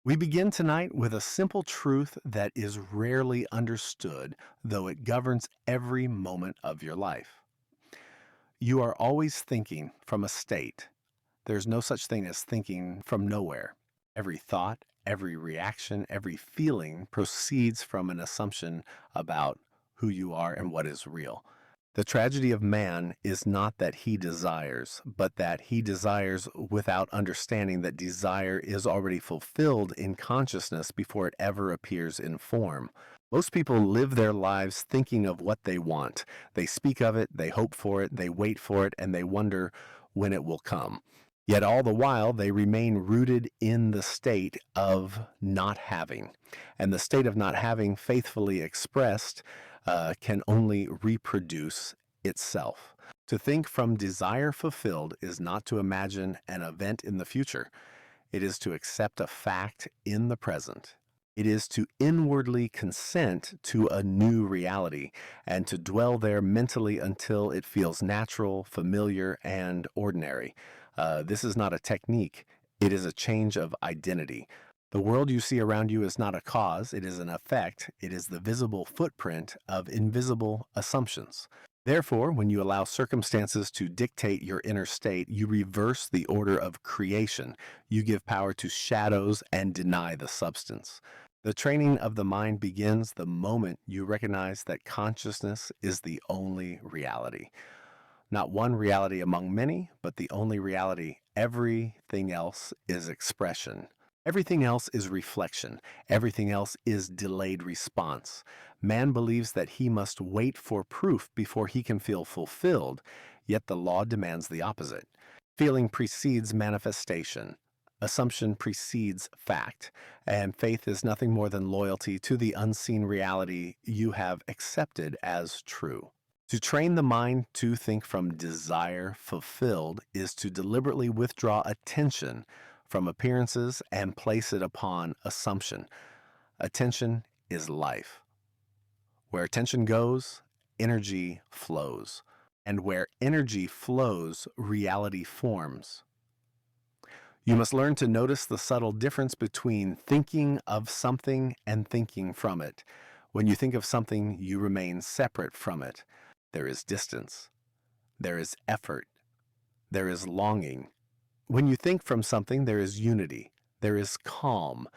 We begin tonight with a simple truth that is rarely understood, though it governs every moment of your life. You are always thinking from a state. There's no such thing as thinking from nowhere. Every thought, every reaction, every feeling proceeds from an assumption about who you are and what is real. The tragedy of man is not that he desires, but that he desires without understanding that desire is already fulfilled in consciousness before it ever appears in form. Most people live their lives thinking of what they want. They speak of it, they hope for it, they wait for it, and they wonder when it will come. Yet all the while, they remain rooted in the state of not having. And the state of not having, faithfully expressed, can only reproduce itself. To think from desire fulfilled is not to imagine an event in the future. It is to accept a fact in the present. It is to inwardly consent to a new reality and to dwell there mentally until it feels natural, familiar, and ordinary. This is not a technique, it is a change of identity. The world you see around you is not a cause, it is an effect. It is the visible footprint of invisible assumptions. Therefore, when you allow circumstances to dictate your inner state, you reverse the order of creation. You give power to shadows and deny the substance. The training of the mind begins the moment you recognize that consciousness is the only reality. Not one reality among many, but the only reality. Everything else is expression. Everything else is reflection. Everything else is delayed response. Man believes that he must wait for proof before he can feel fulfilled, yet the law demands the opposite. Feeling precedes manifestation. Assumption precedes fact, and faith is nothing more than loyalty to the unseen reality you have accepted as true. To train the mind to think from desire fulfilled is to deliberately withdraw attention from appearances and place it upon assumption. Attention is life. Where attention goes, energy flows. And where energy flows, reality forms. You must learn to notice the subtle difference between thinking of something and thinking from it. When you think of something, you remain separate from it. There is distance. There is effort. There is longing. When you think from something, there is unity. There is calm.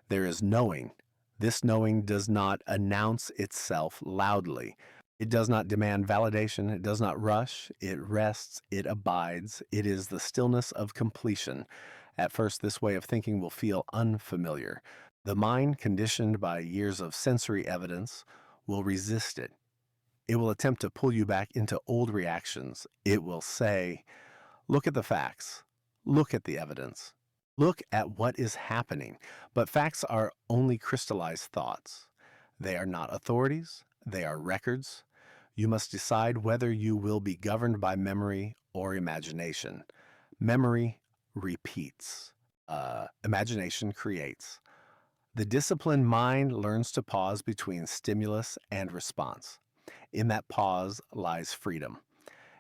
There is knowing. This knowing does not announce itself loudly. It does not demand validation. It does not rush. It rests. It abides. It is the stillness of completion. At first, this way of thinking will feel unfamiliar. The mind, conditioned by years of sensory evidence, will resist it. It will attempt to pull you back into old reactions. It will say, look at the facts. Look at the evidence. Look at what is happening. But facts are only crystallized thoughts. They are not authorities. They are records. You must decide whether you will be governed by memory or imagination. Memory repeats. Imagination creates. The disciplined mind learns to pause between stimulus and response. In that pause lies freedom.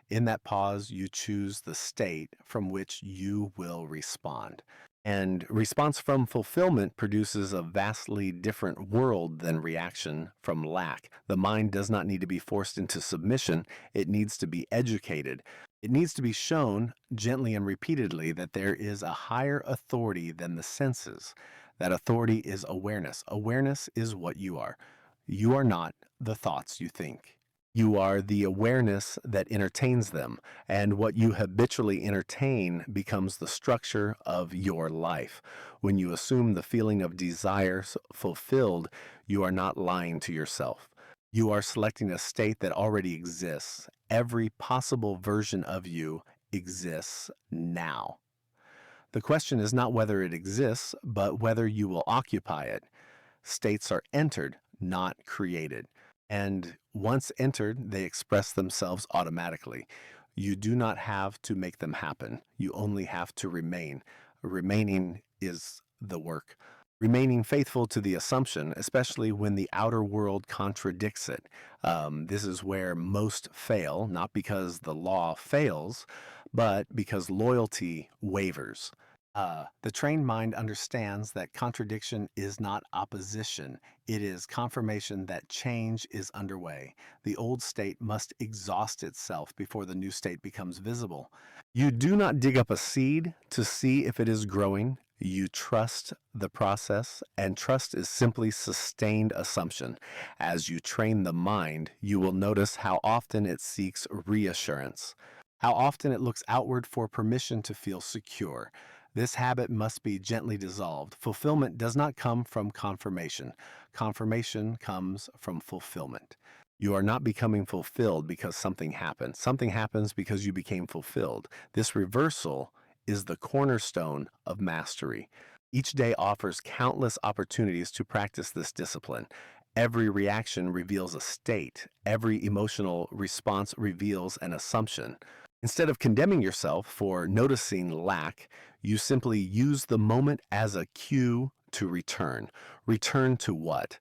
In that pause, you choose the state from which you will respond. And response from fulfillment produces a vastly different world than reaction from lack. The mind does not need to be forced into submission, it needs to be educated. It needs to be shown gently and repeatedly that there is a higher authority than the senses. That authority is awareness. Awareness is what you are. You are not the thoughts you think. You are the awareness that entertains them, and what you habitually entertain becomes the structure of your life. When you assume the feeling of desire fulfilled, you are not lying to yourself. You are selecting a state that already exists. Every possible version of you exists now. The question is not whether it exists, but whether you will occupy it. States are entered, not created. And once entered, they express themselves automatically. You do not have to make them happen. You only have to remain. Remaining is the work. Remaining faithful to the assumption, especially when the outer world contradicts it. This is where most fail, not because the law fails, but because loyalty wavers. The trained mind understands that contradiction is not opposition, it is confirmation that change is underway. The old state must exhaust itself before the new state becomes visible. You do not dig up a seed to see if it is growing. You trust the process, and trust is simply sustained assumption. As you train the mind, you will notice how often it seeks reassurance, how often it looks outward for permission to feel secure. This habit must be gently dissolved. Fulfillment does not come from confirmation. Confirmation comes from fulfillment. You are not becoming fulfilled because something happened. Something happens because you became fulfilled. This reversal is the cornerstone of mastery. Each day offers countless opportunities to practice this discipline. Every reaction reveals a state. Every emotional response reveals an assumption. Instead of condemning yourself for noticing lack, you simply use the moment as a cue to return. Return to what?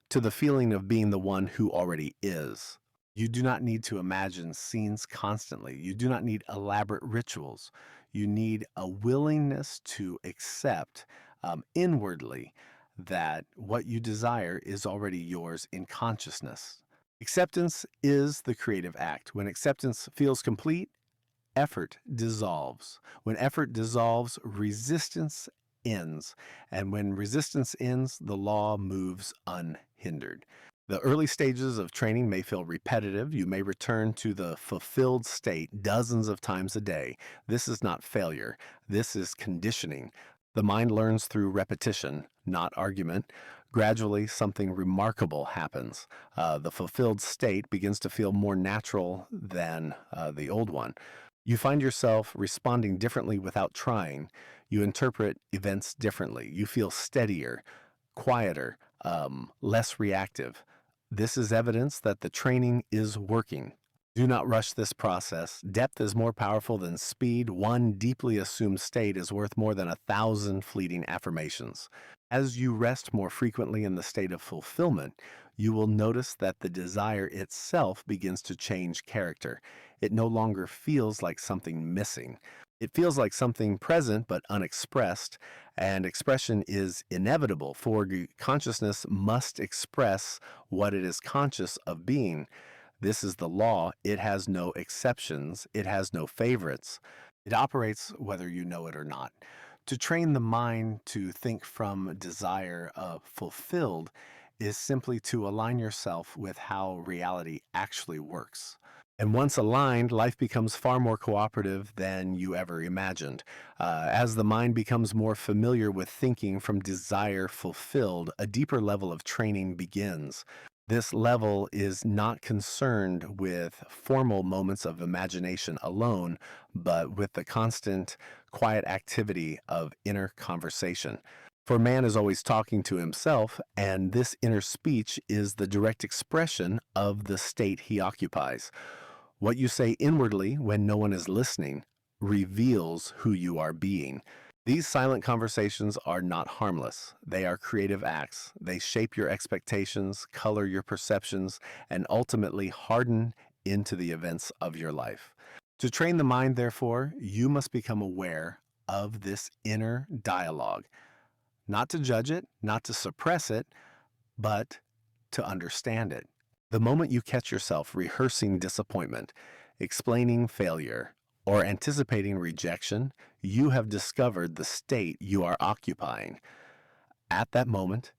To the feeling of being the one who already is. You do not need to imagine scenes constantly. You do not need elaborate rituals. You need a willingness to accept inwardly that what you desire is already yours in consciousness. Acceptance is the creative act. When acceptance feels complete, effort dissolves. When effort dissolves, resistance ends. And when resistance ends, the law moves unhindered. The early stages of training may feel repetitive. You may return to the fulfilled state dozens of times a day. This is not failure. This is conditioning. The mind learns through repetition, not argument. Gradually, something remarkable happens. The fulfilled state begins to feel more natural than the old one. You find yourself responding differently without trying. You interpret events differently. You feel steadier, quieter, less reactive. This is evidence that the training is working. Do not rush this process. Depth is more powerful than speed. One deeply assumed state is worth more than 1,000 fleeting affirmations. As you rest more frequently in the state of fulfillment, you will notice that the desire itself begins to change character. It no longer feels like something missing. It feels like something present but unexpressed, and expression is inevitable, for consciousness must express what it is conscious of being. This is the law. It has no exceptions. It has no favorites. It operates whether you know it or not. To train the mind to think from desire of fulfilled is simply to align yourself with how reality actually works. And once aligned, life becomes far more cooperative than you ever imagined. As the mind becomes more familiar with thinking from desire fulfilled, a deeper level of training begins. This level is not concerned with formal moments of imagination alone, but with the constant, quiet activity of inner conversation. For man is always talking to himself, and this inner speech is the direct expression of the state he occupies. What you say inwardly when no one is listening reveals who you are being. These silent conversations are not harmless. They are creative acts. They shape your expectations, color your perceptions, and ultimately harden into the events of your life. To train the mind, therefore, you must become aware of this inner dialogue, not to judge it, not to suppress it, but to understand it. The moment you catch yourself rehearsing disappointment, explaining failure, or anticipating rejection, you have discovered the state you are occupying. At that moment,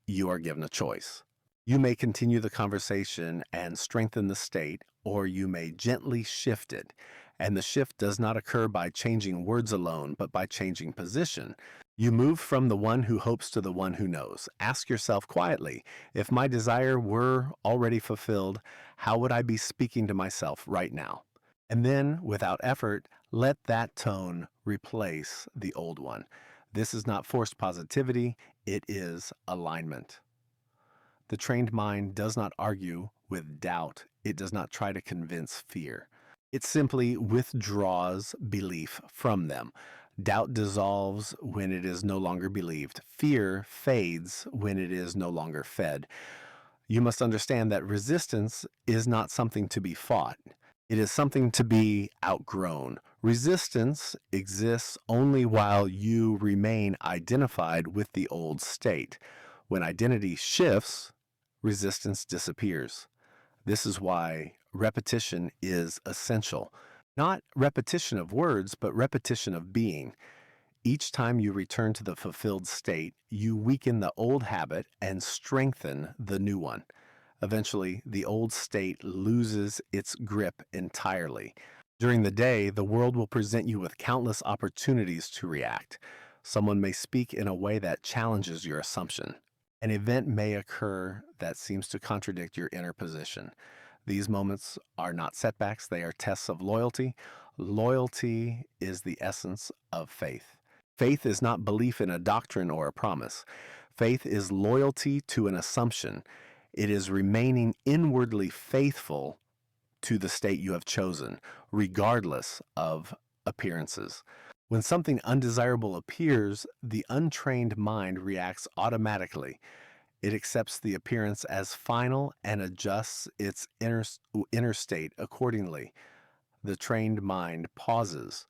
you are given a choice. You may continue the conversation and strengthen the state, or you may gently shift it. And the shift does not occur by changing words alone, but by changing position. You move from the one who hopes to the one who knows. Ask yourself quietly, if my desire were already fulfilled, how would I be speaking to myself right now? And then, without effort, let that tone replace the old one. This is not forced positivity, it is alignment. The trained mind does not argue with doubt. It does not try to convince fear. It simply withdraws belief from them. Doubt dissolves when it is no longer believed. Fear fades when it is no longer fed. You must understand that resistance is not something to be fought. It is something to be outgrown. Resistance exists only while you remain identified with the old state. When identity shifts, resistance disappears. This is why repetition is essential. Not repetition of words, but repetition of being. Each time you return to the fulfilled state, you weaken the old habit and strengthen the new one. Eventually, the old state loses its grip entirely. During the day, the world will present you with countless opportunities to react. Someone may speak in a way that challenges your assumption. An event may occur that seems to contradict your inner position. These moments are not setbacks, they are tests of loyalty. Loyalty is the essence of faith. Faith is not belief in a doctrine or a promise. Faith is loyalty to an assumption. It is remaining inwardly faithful to the state you have chosen, regardless of appearances. When something undesirable appears, the untrained mind reacts automatically. It accepts the appearance as final and adjusts its inner state accordingly. The trained mind pauses.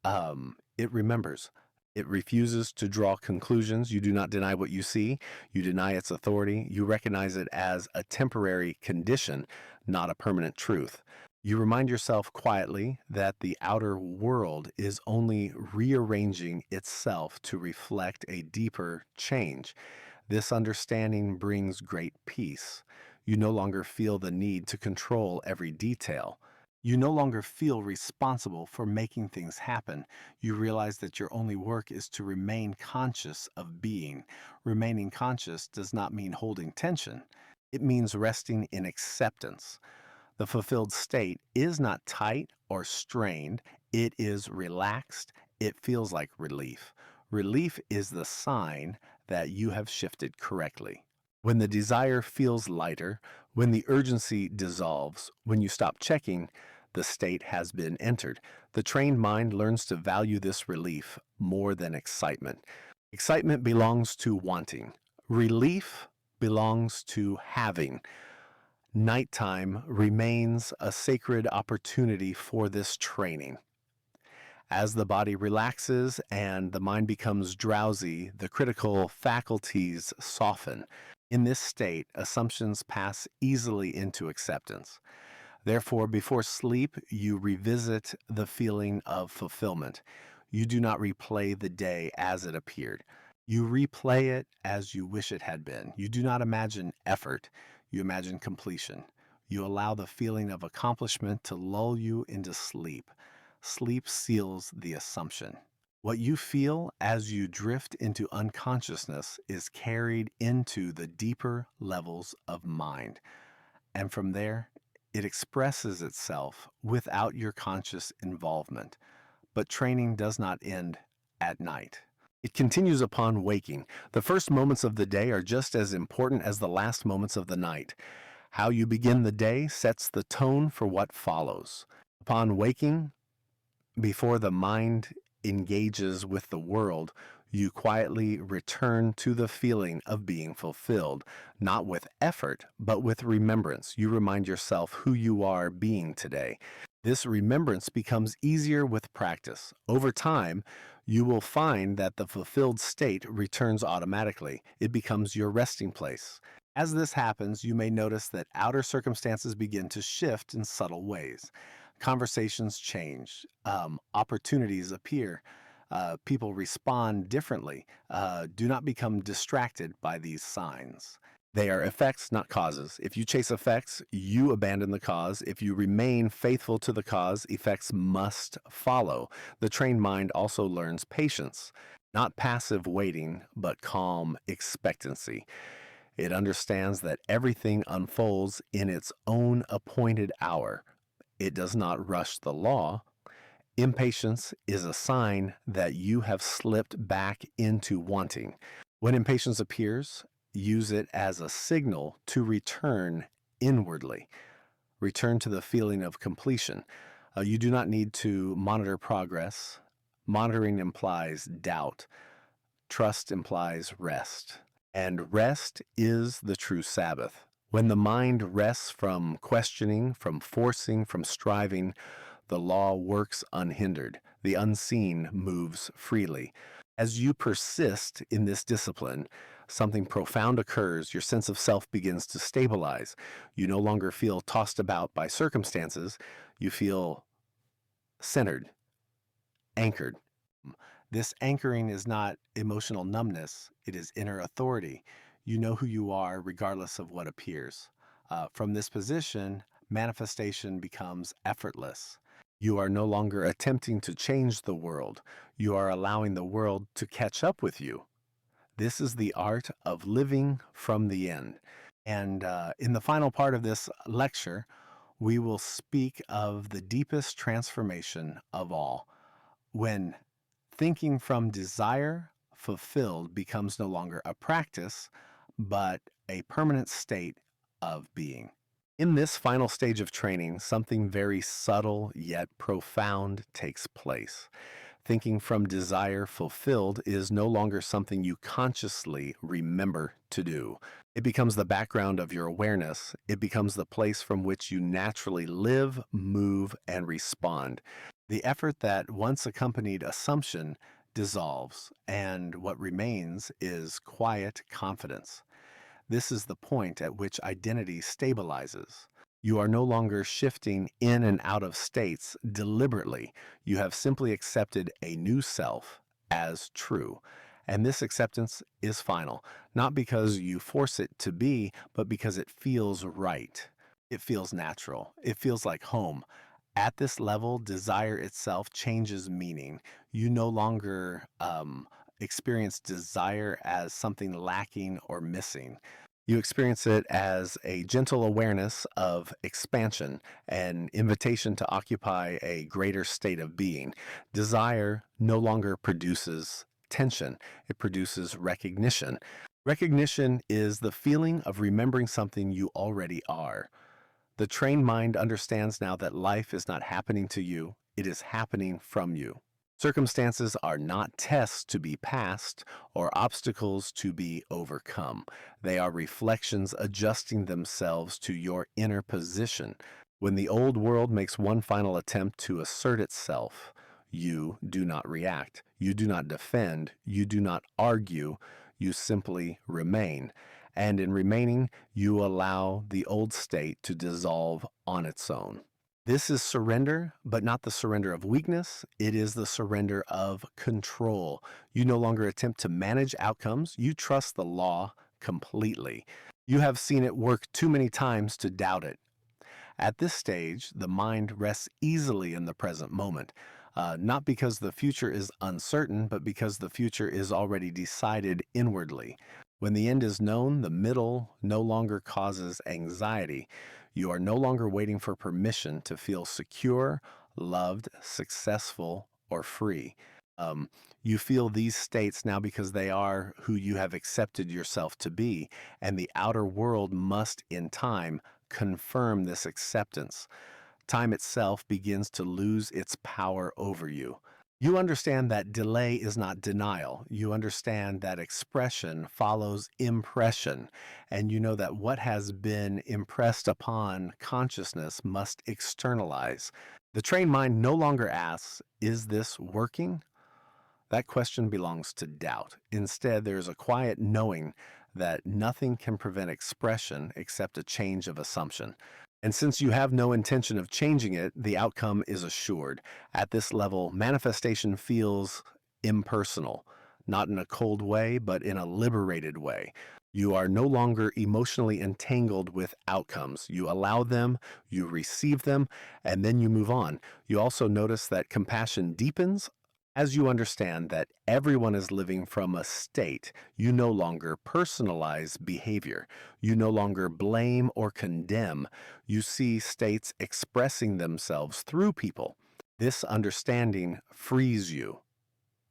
It remembers. It refuses to draw conclusions. You do not deny what you see. You deny its authority. You recognize it as a temporary condition, not a permanent truth. You remind yourself quietly that the outer world is only rearranging itself to reflect a deeper change. This understanding brings great peace. You no longer feel the need to control every detail. You no longer feel responsible for making things happen. You realize that your only work is to remain conscious of being. Remaining conscious does not mean holding tension. It means resting in acceptance. The fulfilled state is not tight or strained. It is relaxed. It feels like relief. Relief is the sign that you have shifted correctly. When the desire feels lighter, when the urgency dissolves, when you stop checking, the state has been entered. The trained mind learns to value this relief more than excitement. Excitement belongs to wanting. Relief belongs to having. Nighttime remains a sacred opportunity for this training. As the body relaxes and the mind becomes drowsy, the critical faculties soften. In this state, assumptions pass easily into acceptance. Therefore, before sleep, you revisit the feeling of fulfillment. You do not replay the day as it appeared. You replay it as you wish it had been. You do not imagine effort. You imagine completion. You allow the feeling of accomplishment to lull you into sleep. Sleep seals the assumption. What you feel as you drift into unconsciousness is carried into the deeper levels of mind. And from there, it expresses itself without your conscious involvement. But training does not end at night. It continues upon waking. The first moments of the day are just as important as the last moments of the night. How you begin the day sets the tone for what follows. Upon waking, before the mind engages with the world, you quietly return to the feeling of being fulfilled, not with effort, but with remembrance. You remind yourself who you are being today. This remembrance becomes easier with practice. Over time, you will find that the fulfilled state returns automatically. It becomes your resting place. As this happens, you may notice that outer circumstances begin to shift in subtle ways. Conversations change, opportunities appear, people respond differently. Do not become distracted by these signs. They are effects, not causes. If you chase effects, you abandon the cause. If you remain faithful to the cause, effects must follow. The trained mind also learns patience, not passive waiting, but calm expectancy. It understands that everything unfolds in its own appointed hour. It does not rush the law. Impatience is a sign that you have slipped back into wanting. When impatience appears, use it as a signal to return inwardly. Return to the feeling of completion. You do not need to monitor progress. Monitoring implies doubt. Trust implies rest. And rest is the true Sabbath. When the mind rests from questioning, from forcing, from striving, the law works unhindered. The unseen moves freely. As you persist in this discipline, something profound occurs. Your sense of self begins to stabilize. You no longer feel tossed about by circumstances. You feel centered, anchored. This anchoring is not emotional numbness, it is inner authority. You know who you are regardless of what appears. From this position, manifestation becomes effortless. You are no longer attempting to change the world. You are allowing the world to catch up with you. This is the art of living from the end. And in the final part of this lecture, we will speak of the deepest transformation of all. When thinking from desire fulfilled becomes no longer a practice, but a permanent state of being. In this final stage of training, something very subtle yet profound takes place. Thinking from desire fulfilled is no longer something you consciously remember to do. It becomes the background of your awareness. It becomes the place from which you naturally live, move, and respond. The effort that once accompanied assumption dissolves, and what remains is quiet confidence. This is the point at which identity stabilizes. You are no longer shifting in and out of states deliberately. You have simply accepted a new self as true. And this acceptance is final, not because you force it to be, but because it feels right. It feels natural. It feels like home. At this level, desire itself changes meaning. You no longer experience desire as something lacking or missing. You experience it as a gentle awareness of expansion, an invitation to occupy a greater state of being. Desire no longer produces tension, it produces recognition. Recognition is the feeling of remembering something you already are. The trained mind understands now that life is not happening to you, it is happening from you. Circumstances are not tests to be passed or obstacles to be overcome. They are reflections adjusting themselves to your inner position. When the old world makes one final attempt to assert itself, you do not react. You do not defend. You do not argue. You simply remain. And in remaining, you allow the old state to dissolve on its own. This is surrender, but not the surrender of weakness. It is the surrender of control. You no longer attempt to manage outcomes. You trust the law completely. You have seen it work too many times to doubt it. At this stage, the mind rests easily in the present moment, not because the future is uncertain, but because the future is already decided inwardly. When the end is known, the middle no longer causes anxiety. You are no longer waiting for permission to feel secure, loved, successful, or free. You feel these states now because they are who you have accepted yourself to be, and the outer world must, in time, confirm this acceptance. Time itself begins to lose its power over you. You understand that delay is not denial. You understand that expression follows impression. And you know that what has been impressed upon consciousness must externalize. The trained mind no longer asks, is this working? That question belongs to doubt. Instead, there is a quiet knowing that nothing can prevent expression except a change of assumption. And since you have no intention of changing it, the outcome is assured. At this level, manifestation feels impersonal, not in a cold way, but in a liberated way. You are no longer emotionally entangled with outcomes. You allow them, you receive them, and then you move on. You also notice that compassion deepens. As you understand that everyone is living from a state, you no longer personalize behavior. You no longer blame or condemn. You see states expressing themselves through people. This understanding frees you.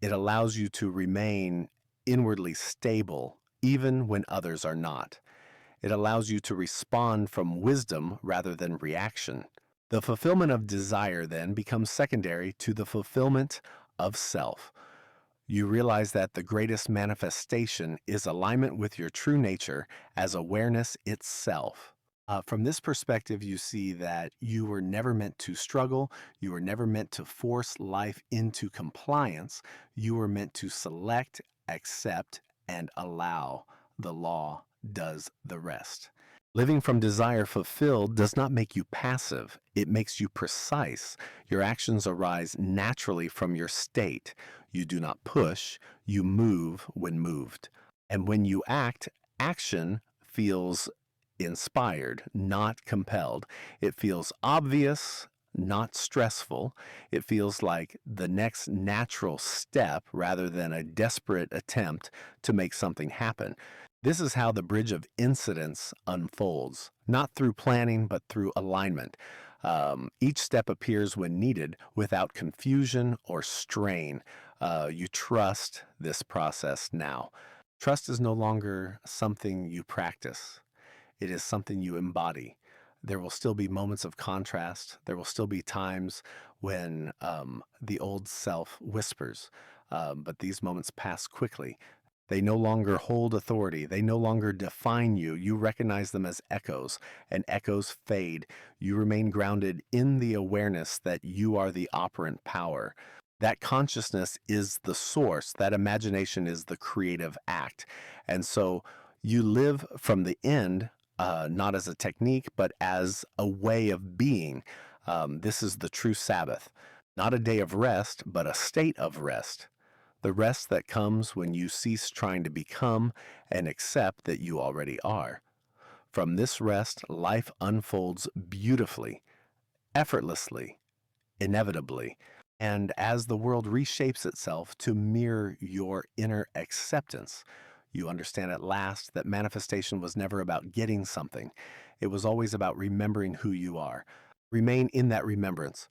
It allows you to remain inwardly stable even when others are not. It allows you to respond from wisdom rather than reaction. The fulfillment of desire then becomes secondary to the fulfillment of self. You realize that the greatest manifestation is alignment with your true nature as awareness itself. From this perspective, you see that you were never meant to struggle. You were never meant to force life into compliance. You were meant to select, accept, and allow. The law does the rest. Living from desire fulfilled does not make you passive, it makes you precise. Your actions arise naturally from your state. You do not push, you move when moved. And when you act, action feels inspired, not compelled. It feels obvious, not stressful. It feels like the next natural step rather than a desperate attempt to make something happen. This is how the bridge of incidents unfolds, not through planning, but through alignment. Each step appears when needed without confusion or strain. You trust this process now. Trust is no longer something you practice, it is something you embody. There will still be moments of contrast. There will still be times when the old self whispers, but these moments pass quickly. They no longer hold authority. They no longer define you. You recognize them as echoes, and echoes fade. You remain grounded in the awareness that you are the operant power. That consciousness is the source. That imagination is the creative act. And so you live from the end, not as a technique, but as a way of being. This is the true Sabbath. Not a day of rest, but a state of rest. The rest that comes when you cease trying to become and accept that you already are. From this rest, life unfolds beautifully, effortlessly, inevitably. And as the world reshapes itself to mirror your inner acceptance, you understand at last that manifestation was never about getting something. It was always about remembering who you are. Remain in that remembrance.